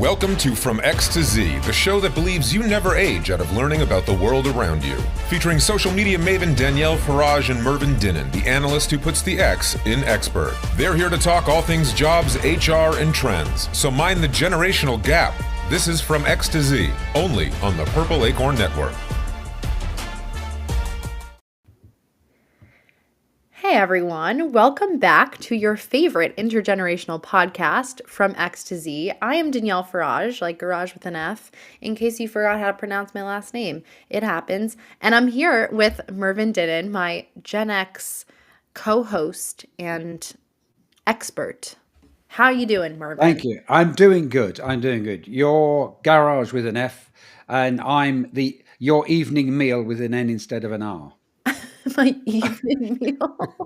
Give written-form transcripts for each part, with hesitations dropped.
Welcome to From X to Z, the show that believes you never age out of learning about the world around you. Featuring social media maven Danielle, Farage, and Mervyn Dinnen, the analyst who puts the X in expert. They're here to talk all things jobs, HR, and trends. So mind the generational gap. This is From X to Z, only on the Purple Acorn Network. Hey everyone, welcome back to your favorite intergenerational podcast, From X to Z. I am Danielle Farage, like garage with an F, in case you forgot how to pronounce my last name. It happens. And I'm here with Mervyn Dinnen, my Gen X co-host and expert. How you doing, Mervyn? Thank you. I'm doing good. You're garage with an F, and I'm your evening meal with an N instead of an R. My evening meal.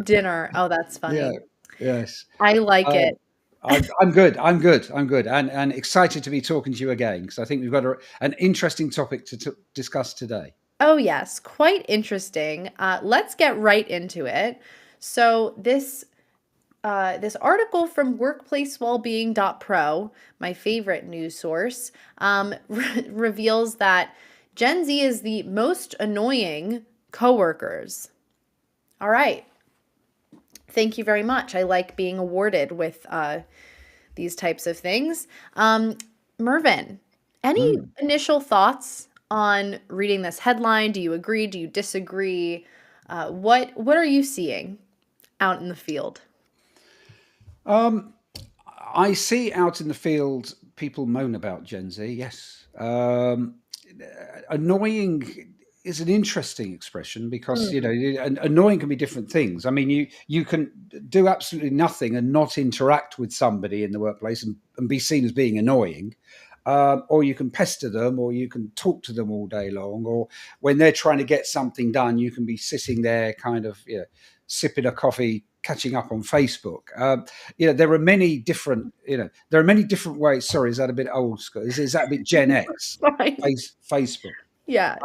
Dinner. Oh, that's funny. Yeah. Yes. I like it. I'm good. And excited to be talking to you again, because I think we've got an interesting topic to discuss today. Oh, yes. Quite interesting. Let's get right into it. So this article from workplacewellbeing.pro, my favorite news source, reveals that Gen Z is the most annoying coworkers. All right. Thank you very much. I like being awarded with these types of things. Mervyn, any initial thoughts on reading this headline? Do you agree? Do you disagree? What are you seeing out in the field? I see out in the field people moan about Gen Z. Yes. Annoying is an interesting expression because, annoying can be different things. I mean, you can do absolutely nothing and not interact with somebody in the workplace and be seen as being annoying. Or you can pester them, or you can talk to them all day long, or when they're trying to get something done, you can be sitting there kind of, sipping a coffee, catching up on Facebook. There are many different, ways. Sorry, is that a bit old school? Is that a bit Gen X? Right. Facebook. Yeah.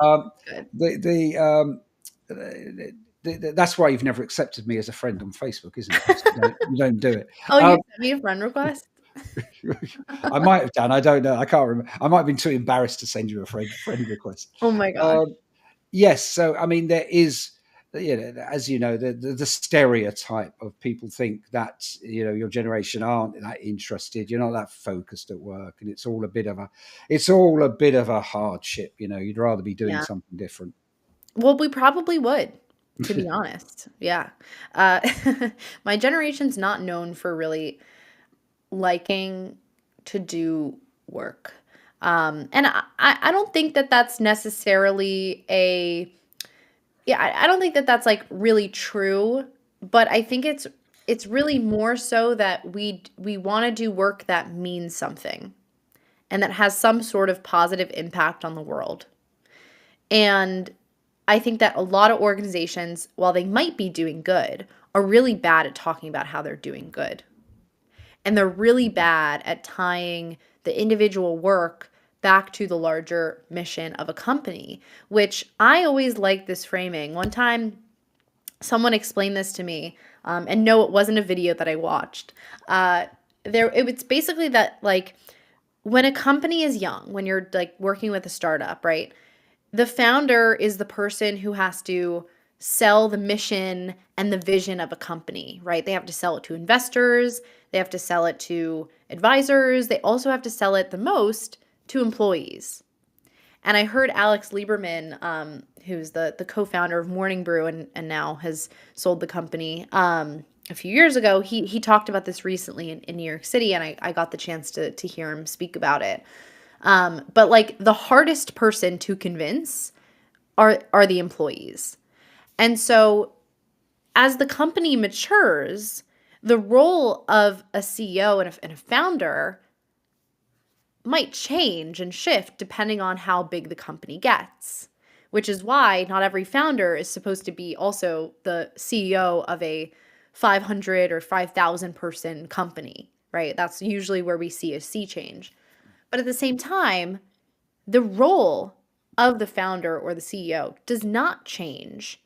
That's why you've never accepted me as a friend on Facebook, isn't it? You don't do it. Oh, you sent me a friend request? I might have done. I don't know. I can't remember. I might have been too embarrassed to send you a friend request. Oh my God. Yes. So, I mean, there is, as you know, the stereotype of people think that, your generation aren't that interested. You're not that focused at work, and it's all a bit of a hardship. You'd rather be doing something different. Well, we probably would, to be honest. Yeah. My generation's not known for really liking to do work. And I don't think that that's necessarily I don't think that that's like really true, but I think it's really more so that we want to do work that means something and that has some sort of positive impact on the world. And I think that a lot of organizations, while they might be doing good, are really bad at talking about how they're doing good. And they're really bad at tying the individual work back to the larger mission of a company, which I always like this framing. One time, someone explained this to me, and no, it wasn't a video that I watched. It's basically that, like, when a company is young, when you're like working with a startup, right? The founder is the person who has to sell the mission and the vision of a company, right? They have to sell it to investors. They have to sell it to advisors. They also have to sell it the most to employees. And I heard Alex Lieberman, who's the co-founder of Morning Brew and now has sold the company a few years ago, he talked about this recently in New York City, and I got the chance to hear him speak about it. But like the hardest person to convince are the employees. And so as the company matures, the role of a CEO and a founder might change and shift depending on how big the company gets, which is why not every founder is supposed to be also the CEO of a 500 or 5,000 person company, right? That's usually where we see a sea change. But at the same time, the role of the founder or the CEO does not change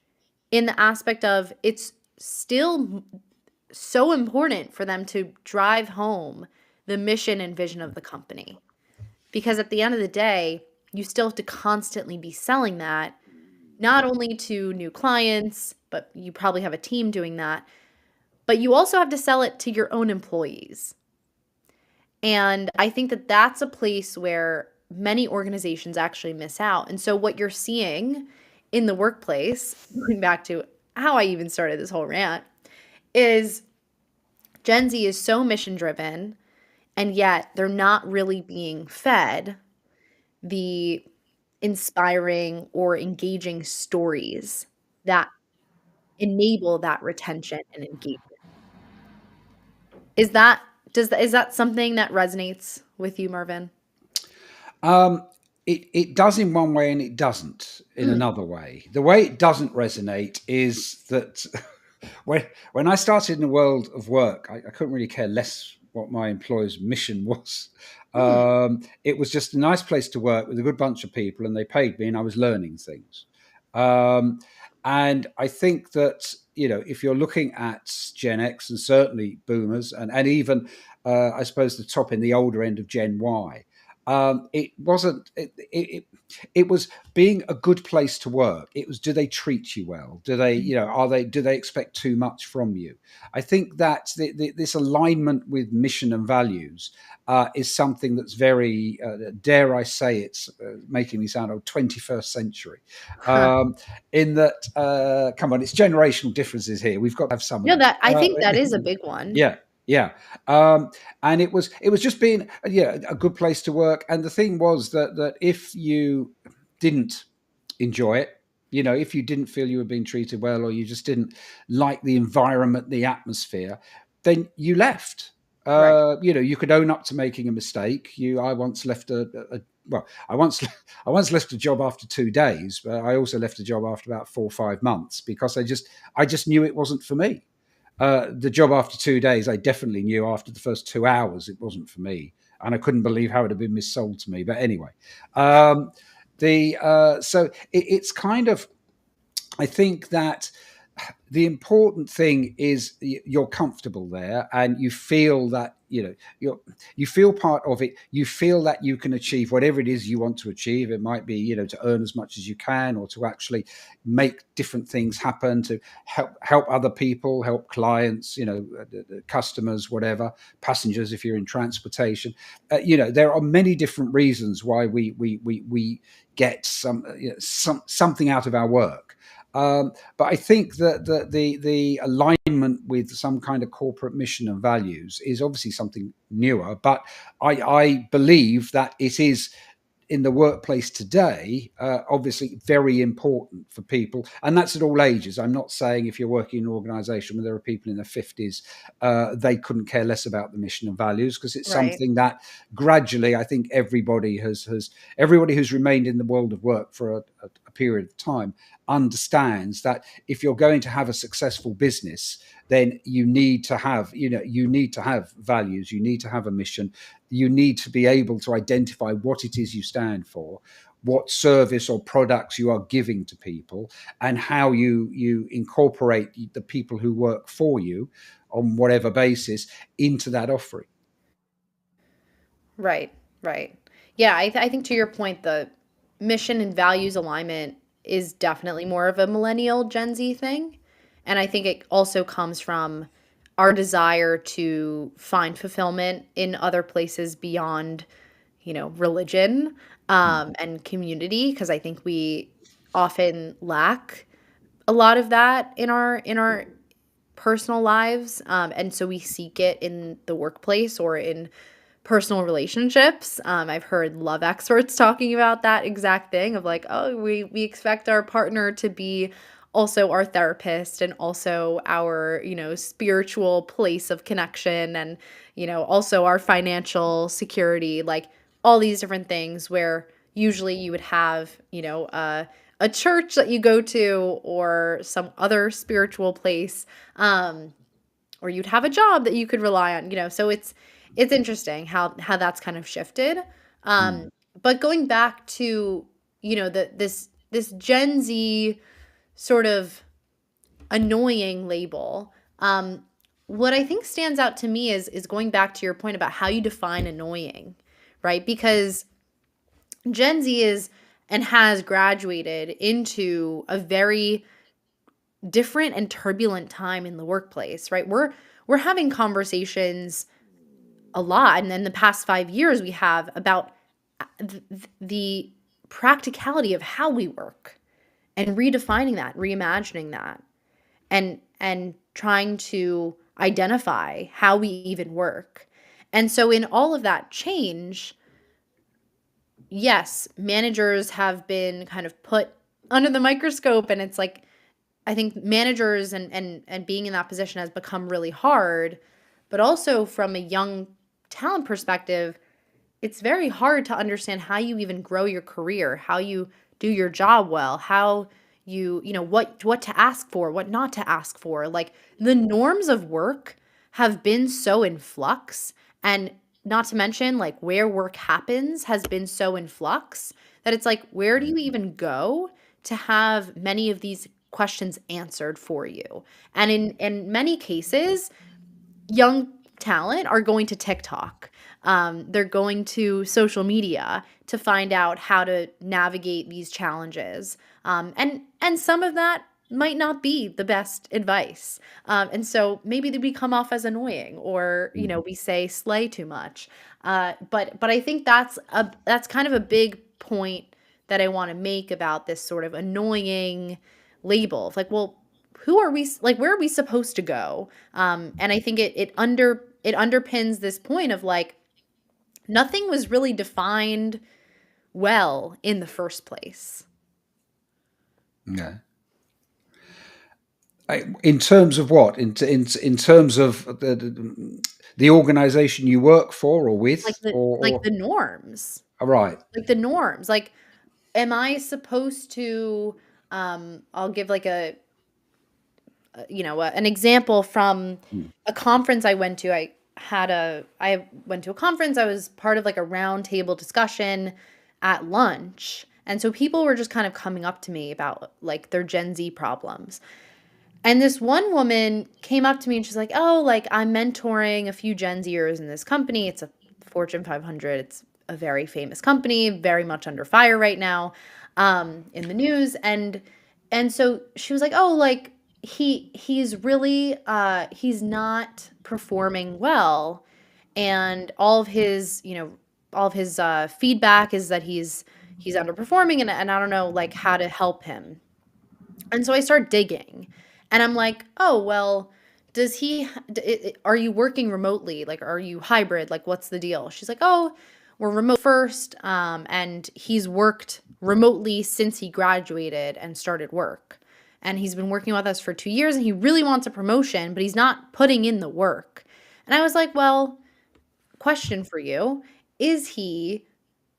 in the aspect of it's still so important for them to drive home the mission and vision of the company. Because at the end of the day, you still have to constantly be selling that, not only to new clients, but you probably have a team doing that, but you also have to sell it to your own employees. And I think that that's a place where many organizations actually miss out. And so what you're seeing in the workplace, going back to how I even started this whole rant, is Gen Z is so mission driven, and yet they're not really being fed the inspiring or engaging stories that enable that retention and engagement. Is that is that something that resonates with you, Mervyn? Um, it does in one way and it doesn't in Mm, another way. The way it doesn't resonate is that when I started in the world of work, I couldn't really care less what my employer's mission was. mm, It was just a nice place to work with a good bunch of people, and they paid me, and I was learning things. Um, and I think that, if you're looking at Gen X and certainly Boomers, and even I suppose the top in the older end of Gen Y, it wasn't. It was being a good place to work. It was, do they treat you well? Do they, do they expect too much from you? I think that this alignment with mission and values is something that's very, dare I say, it's making me sound old, 21st century. huh. Um, in that, come on, it's generational differences here. We've got to have some of No, them. that I think that is a big one. Yeah, yeah. And it was just being, a good place to work. And the thing was that if you didn't enjoy it, if you didn't feel you were being treated well, or you just didn't like the environment, the atmosphere, then you left. Right. You could own up to making a mistake. I once left well, I once left a job after 2 days, but I also left a job after about 4 or 5 months because I just knew it wasn't for me. The job after 2 days, I definitely knew after the first 2 hours it wasn't for me, and I couldn't believe how it had been missold to me. But anyway, the so it's kind of, I think that the important thing is you're comfortable there, and you feel that you feel part of it. You feel that you can achieve whatever it is you want to achieve. It might be to earn as much as you can, or to actually make different things happen, to help other people, help clients, customers, whatever, passengers if you're in transportation. There are many different reasons why we get something out of our work. But I think that the alignment with some kind of corporate mission and values is obviously something newer. But I believe that it is in the workplace today, obviously very important for people, and that's at all ages. I'm not saying if you're working in an organisation where there are people in their 50s, they couldn't care less about the mission and values, because it's Right. something that gradually, I think everybody everybody who's remained in the world of work for a period of time understands that if you're going to have a successful business, then you need to have values, you need to have a mission, you need to be able to identify what it is you stand for, what service or products you are giving to people, and how you incorporate the people who work for you on whatever basis into that offering. Right. Right. Yeah, I think to your point, the mission and values alignment is definitely more of a millennial Gen Z thing. And I think it also comes from our desire to find fulfillment in other places beyond, religion, and community, because I think we often lack a lot of that in our personal lives, and so we seek it in the workplace or in personal relationships. I've heard love experts talking about that exact thing of like, oh, we expect our partner to be also our therapist and also our, spiritual place of connection, and, also our financial security, like all these different things where usually you would have, a church that you go to or some other spiritual place, or you'd have a job that you could rely on, so it's interesting how that's kind of shifted. Mm. But going back to, this Gen Z sort of annoying label, what I think stands out to me is going back to your point about how you define annoying, right? Because Gen Z is and has graduated into a very different and turbulent time in the workplace, right? We're having conversations a lot, and then the past 5 years we have about the practicality of how we work and redefining that, reimagining that, and trying to identify how we even work. And so in all of that change, yes, managers have been kind of put under the microscope, and it's like I think managers and being in that position has become really hard, but also from a young talent perspective, it's very hard to understand how you even grow your career, how you do your job well, how you know what to ask for, what not to ask for. Like the norms of work have been so in flux, and not to mention like where work happens has been so in flux that it's like where do you even go to have many of these questions answered for you? And in many cases, young talent are going to TikTok. They're going to social media to find out how to navigate these challenges. And some of that might not be the best advice. And so maybe we come off as annoying, or we say slay too much. But I think that's kind of a big point that I want to make about this sort of annoying label. Like, well, who are we, like where are we supposed to go? And I think it underpins this point of like nothing was really defined well in the first place. Yeah. In terms of what? In terms of the organization you work for or with, Like the norms. right? Like the norms. Like, am I supposed to I'll give like an example from a conference I went to. I went to a conference. I was part of like a round table discussion at lunch. And so people were just kind of coming up to me about like their Gen Z problems. And this one woman came up to me and she's like, "Oh, like I'm mentoring a few Gen Zers in this company. It's a Fortune 500. It's a very famous company, very much under fire right now, in the news." And so she was like, "Oh, like he's really he's not performing well, and all of his feedback is that he's underperforming, and I don't know like how to help him." And so I start digging, and I'm like, "Oh, well, does he are you working remotely? Like, are you hybrid? Like, what's the deal?" She's like, "Oh, we're remote first, and he's worked remotely since he graduated and started work. And he's been working with us for 2 years, and he really wants a promotion, but he's not putting in the work." And I was like, "Well, question for you. Does he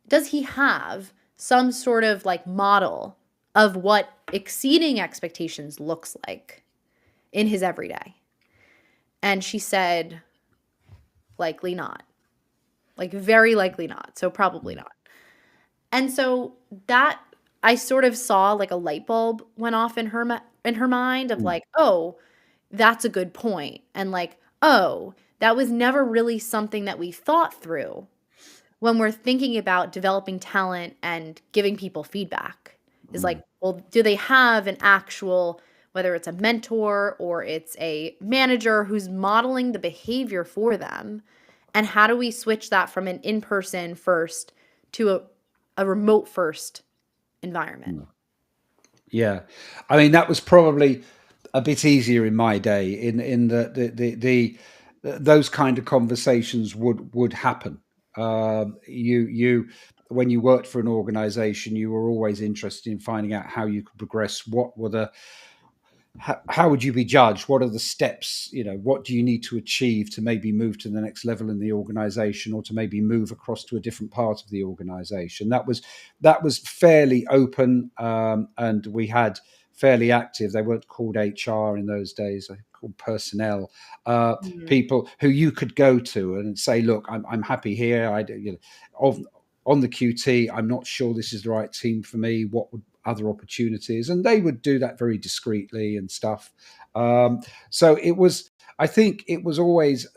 have some sort of like model of what exceeding expectations looks like in his everyday?" And she said, "Likely not. Like very likely not. So probably not." And so that I sort of saw like a light bulb went off in her mind of like, "Oh, that's a good point." And like, "Oh, that was never really something that we thought through when we're thinking about developing talent and giving people feedback." Is like, well, do they have an actual, whether it's a mentor or it's a manager who's modeling the behavior for them? And how do we switch that from an in-person first to a remote first environment? Yeah, I mean that was probably a bit easier in my day. In the those kind of conversations would happen. You when you worked for an organization, you were always interested in finding out how you could progress. What were the how would you be judged? What are the steps? What do you need to achieve to maybe move to the next level in the organization, or to maybe move across to a different part of the organization? That was fairly open, and we had fairly active. They weren't called HR in those days. They were called personnel. Mhm. People who you could go to and say, "Look, I'm happy here. Of on the QT, I'm not sure this is the right team for me. What would other opportunities?" And they would do that very discreetly and stuff. So it was I think it was always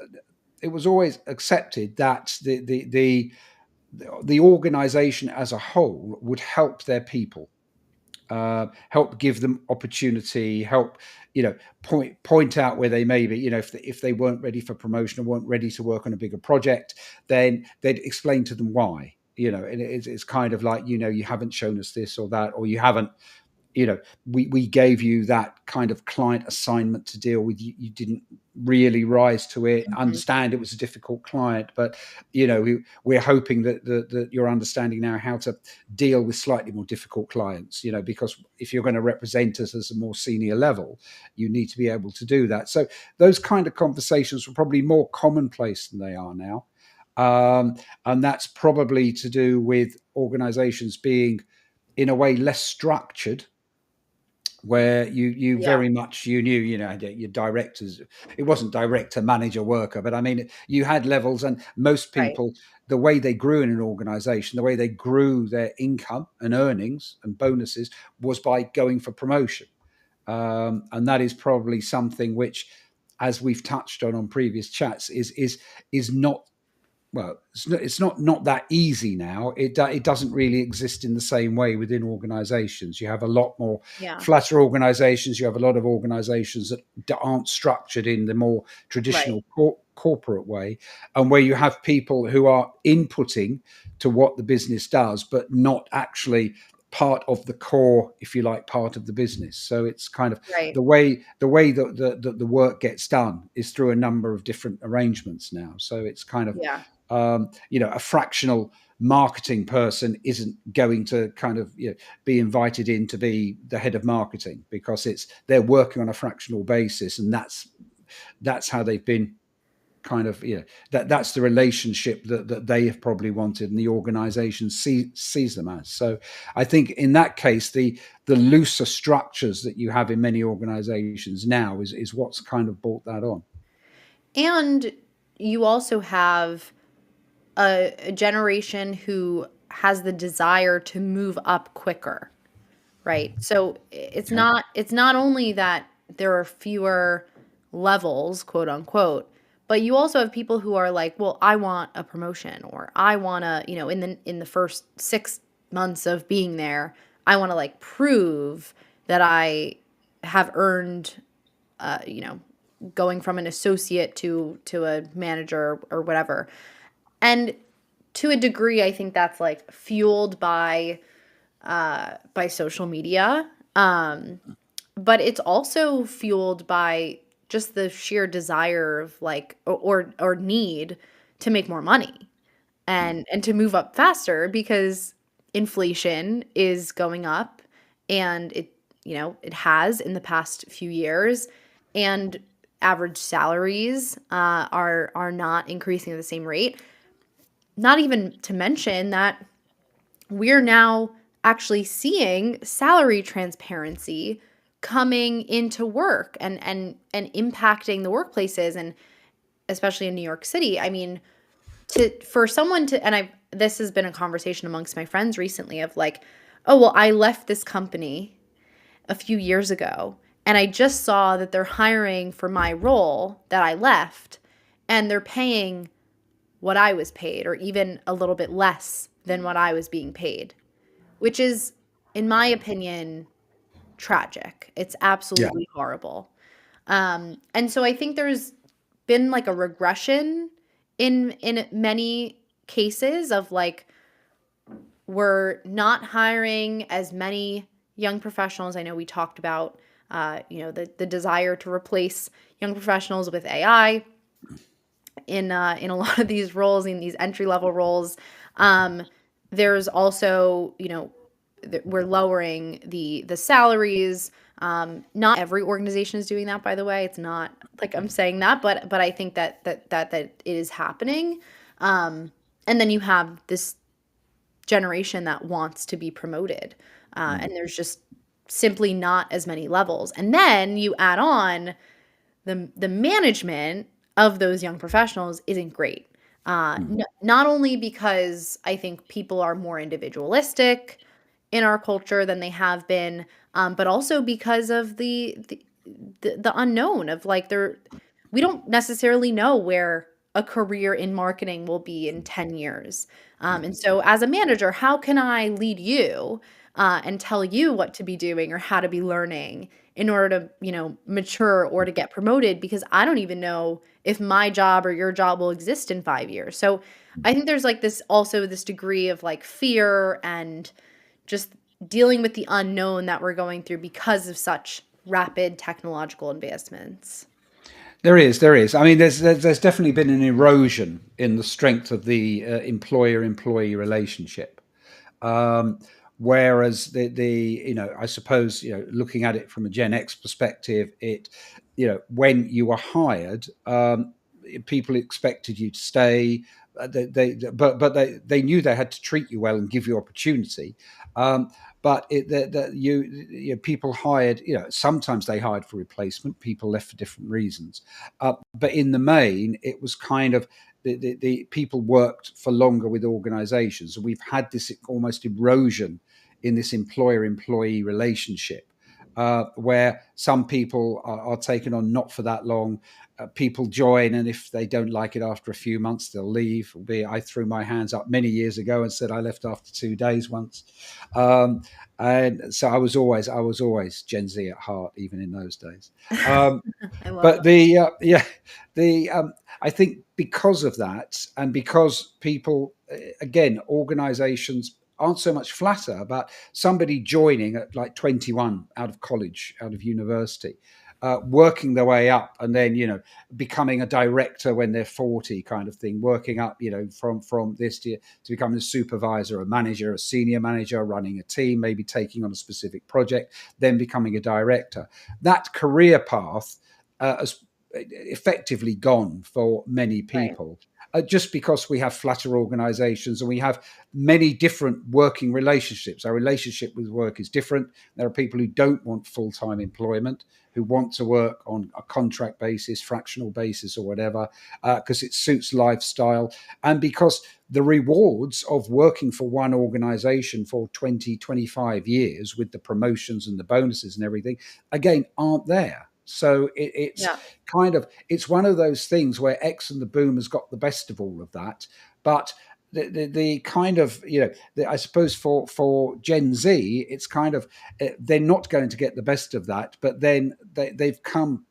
accepted that the organization as a whole would help their people, help give them opportunity, help, point out where they may be. If they weren't ready for promotion or weren't ready to work on a bigger project, then they'd explain to them why. And it's kind of like, you haven't shown us this or that, or you haven't, we gave you that kind of client assignment to deal with. You didn't really rise to it. Mhm. Understand it was a difficult client, but we're hoping that you're understanding now how to deal with slightly more difficult clients. Because if you're going to represent us as a more senior level, you need to be able to do that. So those kind of conversations were probably more commonplace than they are now. And that's probably to do with organizations being, in a way, less structured, where you Yeah, very much, you knew, your directors. It wasn't director, manager, worker, but I mean, you had levels. And most right. people, the way they grew in an organization, the way they grew their income and earnings and bonuses, was by going for promotion. And that is probably something which, as we've touched on previous chats, is not, well, it's not that easy now. It doesn't really exist in the same way within organizations. You have a lot more Yeah, flatter organizations. You have a lot of organizations that aren't structured in the more right. traditional corporate way, and where you have people who are inputting to what the business does, but not actually part of the core, if you like, part of the business. So it's kind of Right. the way that the work gets done is through a number of different arrangements now. So it's kind of, Yeah. a fractional marketing person isn't going to kind of, be invited in to be the head of marketing, because they're working on a fractional basis, and that's how they've been kind of, that's the relationship that they have probably wanted, and the organization sees them as. So I think in that case, the looser structures that you have in many organizations now is what's kind of brought that on. And you also have a generation who has the desire to move up quicker, right? So Okay. it's not only that there are fewer levels, quote unquote, but you also have people who are like, well, I want a promotion, or I want to, in the first 6 months of being there, I want to like prove that I have earned, you know, going from an associate to a manager or whatever. And to a degree, I think that's like fueled by social media. But it's also fueled by just the sheer desire of like, or need to make more money and to move up faster, because inflation is going up, and it has in the past few years, and average salaries are not increasing at the same rate. Not even to mention that we're now actually seeing salary transparency coming into work and impacting the workplaces, and especially in New York City. I mean, for someone to, and I this has been a conversation amongst my friends recently of like, oh, well, I left this company a few years ago, and I just saw that they're hiring for my role that I left, and they're paying what I was paid, or even a little bit less than what I was being paid, which is, in my opinion, tragic. It's Yeah. absolutely horrible. And so I think there's been like a regression in many cases of like, we're not hiring as many young professionals. I know we talked about the desire to replace young professionals with AI in a lot of these roles, in these entry level roles. Um, there's also, we're lowering the salaries. Not every organization is doing that, by the way. It's not like I'm saying that, but I think that it is happening. And then you have this generation that wants to be promoted, and there's just simply not as many levels. And then you add on the management of those young professionals isn't great. Not only because I think people are more individualistic in our culture than they have been, but also because of the unknown of like we don't necessarily know where a career in marketing will be in 10 years. And so, as a manager, how can I lead you and tell you what to be doing or how to be learning in order to, mature or to get promoted? Because I don't even know if my job or your job will exist in 5 years. So, I think there's like this degree of like fear and just dealing with the unknown that we're going through because of such rapid technological advancements. There is, there is. I mean, there's definitely been an erosion in the strength of the employer-employee relationship. Um, Whereas I suppose, looking at it from a Gen X perspective, when you were hired, people expected you to stay. They knew they had to treat you well and give you opportunity. But people hired, sometimes they hired for replacement. People left for different reasons. But in the main, it was kind of the people worked for longer with organizations. And we've had this almost erosion in this employer-employee relationship, where some people are taken on not for that long. People join, and if they don't like it after a few months, they'll leave. Albeit I threw my hands up many years ago and said I left after 2 days once. And so I was always Gen Z at heart, even in those days. I love But that. the I think because of that, and because people, again, organizations aren't so much flatter about somebody joining at like 21 out of college, out of university, working their way up, and then becoming a director when they're 40, kind of thing, working up from this to becoming a supervisor, a manager, a senior manager, running a team, maybe taking on a specific project, then becoming a director. That career path has effectively gone for many Right. people, just because we have flatter organizations and we have many different working relationships. Our relationship with work is different. There are people who don't want full-time employment, who want to work on a contract basis, fractional basis, or whatever, because it suits lifestyle, and because the rewards of working for one organization for 20, 25 years with the promotions and the bonuses and everything, again, aren't there. So Yeah. it's one of those things where X and the boomers got the best of all of that. But the kind of, I suppose for Gen Z, it's kind of, they're not going to get the best of that. But then they've come,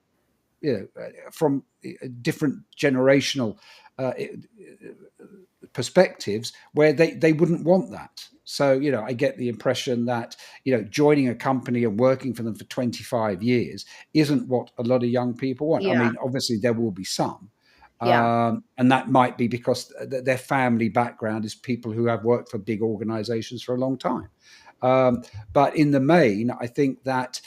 from different generational uh, perspectives where they wouldn't want that. So, I get the impression that, joining a company and working for them for 25 years isn't what a lot of young people want. I Yeah. mean, obviously there will be some. Yeah. And that might be because their family background is people who have worked for big organizations for a long time. Um, but in the main, I think that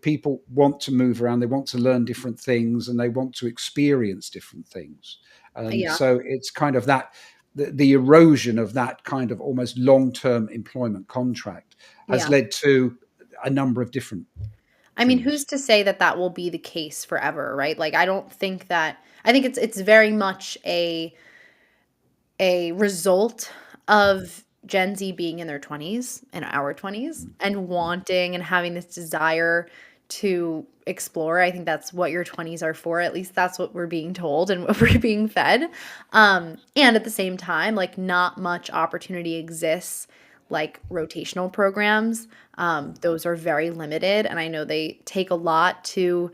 people want to move around, they want to learn different things, and they want to experience different things. And Yeah. so it's kind of that the erosion of that kind of almost long-term employment contract has Yeah. led to a number of different I mean, who's things. to say that that will be the case forever, right? Like, I think it's very much a result of Gen Z being in their 20s and our 20s and wanting and having this desire to explore. I think that's what your 20s are for. At least that's what we're being told and what we're being fed. And at the same time, like, not much opportunity exists, like rotational programs. Those are very limited, and I know they take a lot to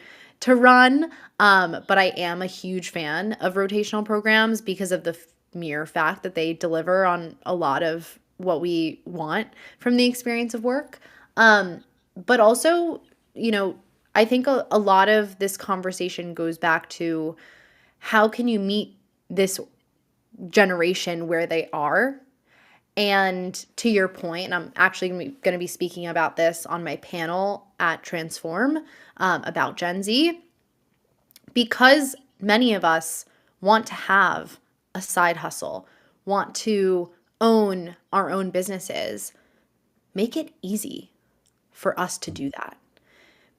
run. But I am a huge fan of rotational programs because of the mere fact that they deliver on a lot of what we want from the experience of work. But also, you know, I think a lot of this conversation goes back to how can you meet this generation where they are? And to your point, and I'm actually going to be speaking about this on my panel at Transform, about Gen Z, because many of us want to have a side hustle, want to own our own businesses. Make it easy for us to do that.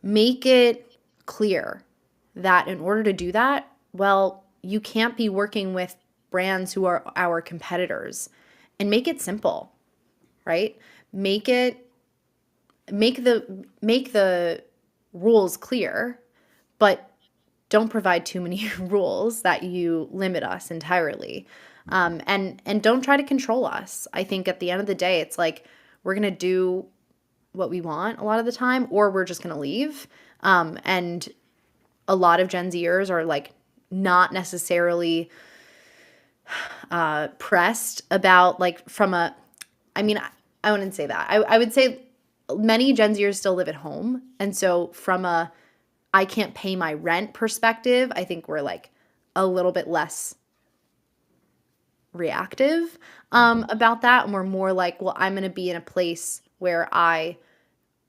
Make it clear that in order to do that, well, you can't be working with brands who are our competitors, and make it simple, right? Make it make the rules clear, but don't provide too many rules that you limit us entirely. And don't try to control us. I think at the end of the day, it's like we're gonna do what we want a lot of the time, or we're just gonna leave. And a lot of Gen Zers are like not necessarily pressed about like from a, I mean, I wouldn't say that. I would say many Gen Zers still live at home. And so from a I can't pay my rent perspective, I think we're like a little bit less reactive about that. And we're more like, well, I'm going to be in a place where I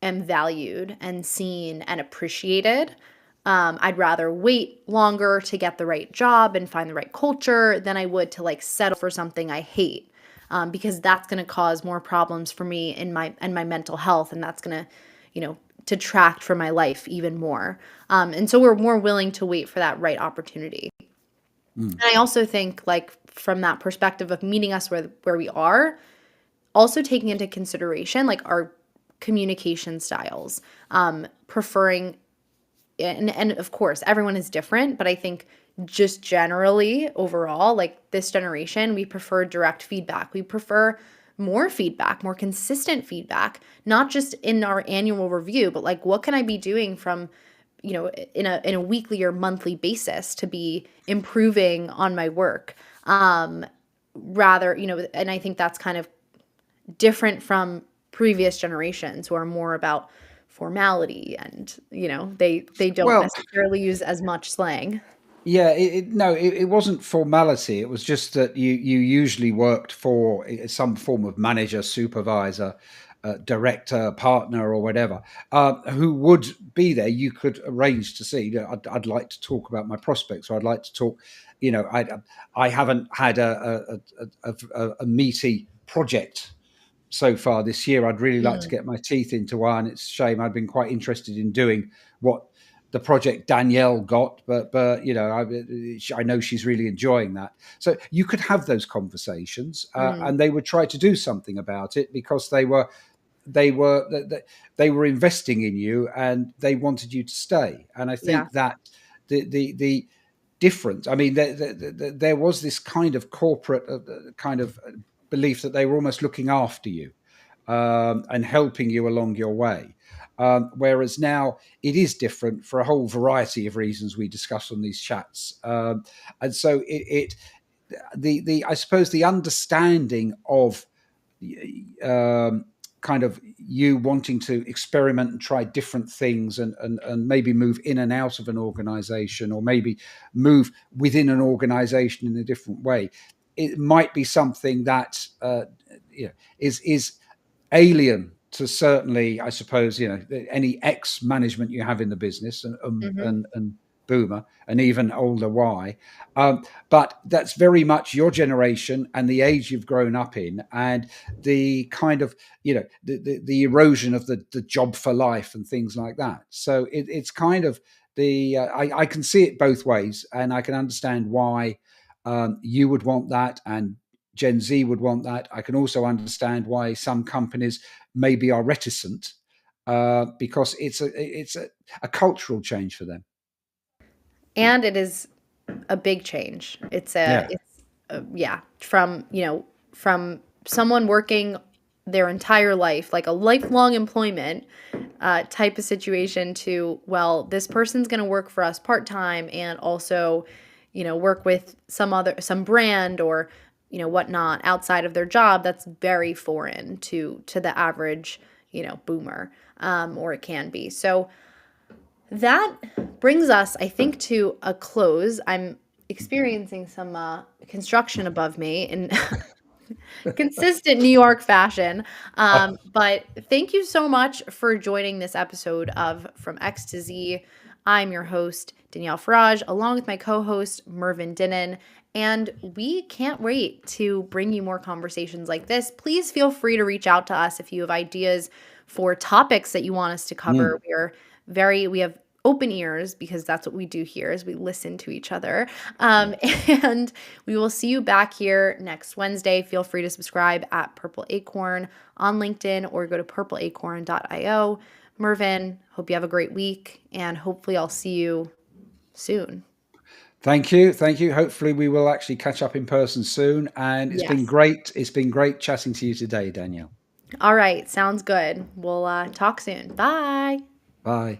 am valued and seen and appreciated. I'd rather wait longer to get the right job and find the right culture than I would to like settle for something I hate, because that's going to cause more problems for me in my mental health, and that's going to, detract from my life even more. And so we're more willing to wait for that right opportunity. And I also think like from that perspective of meeting us where we are, also taking into consideration like our communication styles, preferring, and of course everyone is different, but I think just generally overall, like this generation, we prefer direct feedback. We prefer more feedback, more consistent feedback, not just in our annual review, but like what can I be doing from, in a weekly or monthly basis to be improving on my work. Rather, and I think that's kind of different from previous generations who are more about formality and, they don't Well, necessarily use as much slang. yeah, it wasn't formality. It was just that you usually worked for some form of manager, supervisor, director, partner, or whatever, who would be there. You could arrange to see. I'd like to talk about my prospects, or I'd like to talk. I haven't had a meaty project so far this year. I'd really like to get my teeth into one. It's a shame. I've been quite interested in doing what the project Danielle got, but I know she's really enjoying that. So you could have those conversations, and they would try to do something about it because they were investing in you and they wanted you to stay. And I Yeah. think that the difference. I mean, there was this kind of corporate kind of belief that they were almost looking after you and helping you along your way. Whereas now it is different for a whole variety of reasons we discuss on these chats. And so I suppose the understanding of kind of you wanting to experiment and try different things and maybe move in and out of an organization, or maybe move within an organization in a different way. It might be something that is alien to, certainly, I suppose, any ex-management you have in the business, and boomer and even older Y. But that's very much your generation and the age you've grown up in, and the kind of, the erosion of the job for life and things like that. So it's kind of I can see it both ways, and I can understand why you would want that, and Gen Z would want that. I can also understand why some companies maybe are reticent, because it's a cultural change for them. And it is a big change. Yeah. From someone working their entire life, like a lifelong employment type of situation, to, well, this person's going to work for us part-time and also, work with some brand or, whatnot outside of their job. That's very foreign to the average, boomer, or it can be. So that brings us, I think, to a close. I'm experiencing some construction above me in consistent New York fashion. But thank you so much for joining this episode of From X to Z. I'm your host, Danielle Farage, along with my co-host, Mervyn Dinnen. And we can't wait to bring you more conversations like this. Please feel free to reach out to us if you have ideas for topics that you want us to cover. We have open ears, because that's what we do here, is we listen to each other. And we will see you back here next Wednesday. Feel free to subscribe at Purple Acorn on LinkedIn, or go to purpleacorn.io. Mervyn, hope you have a great week, and hopefully I'll see you soon. Thank you. Thank you. Hopefully we will actually catch up in person soon. And it's been Yes. great. It's been great chatting to you today, Danielle. All right. Sounds good. We'll talk soon. Bye. Bye.